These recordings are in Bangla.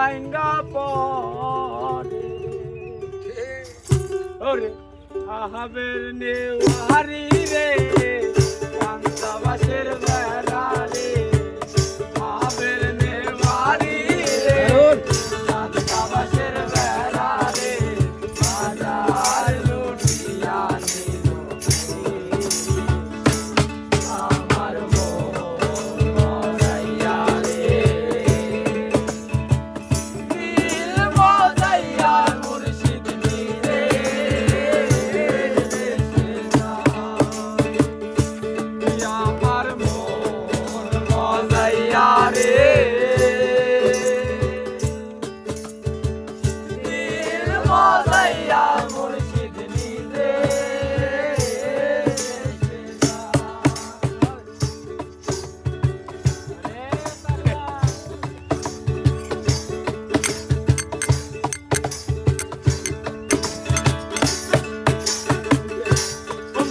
ভাঙ্গা পড়ে ওরে আহাবের নেওয়ারি রে কান্তাবাসের বেড়া রে আহাবের নেওয়ারি রে কান্তাবাসের বেড়া রে বাজার লুটিয়া নিল আমার মন মজাইয়া রে দিল মজাইয়া মুর্শিদ নিরে আমার মন মজাইয়া রে দিল মজাইয়া মুর্শিদ নিরে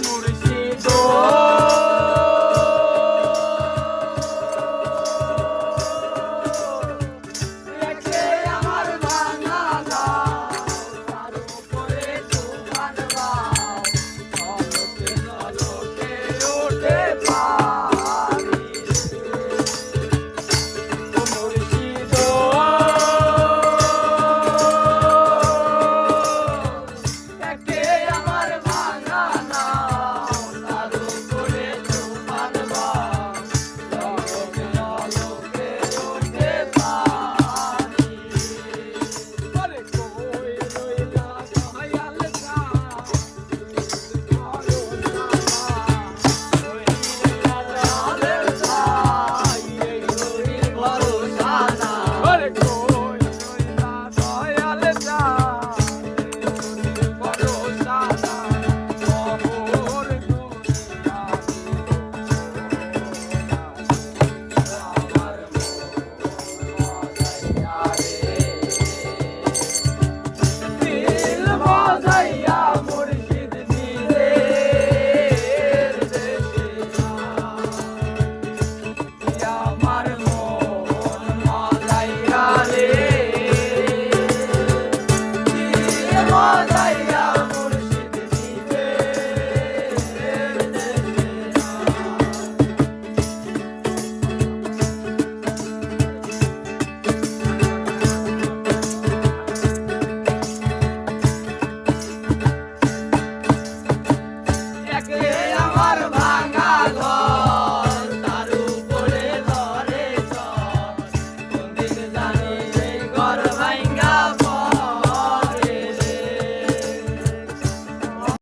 মুর্শিদ রেখে আমার ভাঙা দাও তার উপরে তুফান বাও নলকে নলকে উঠে পারি মুর্শিদ রেখে আমার ভাঙা নাও তার উপরে তুফান বাও নলকে নলকে উঠে পারি আরে কই রইলা দয়াল কা করো না ওই দয়াল কা এই রইল ভরসা না আরে কই রইলা দয়াল কা ভরসা না খবর দুনিয়া আমার দিল মজাইয়া মুর্শিদ নিরে আমার মন মজাইয়া রে দিল মজাইয়া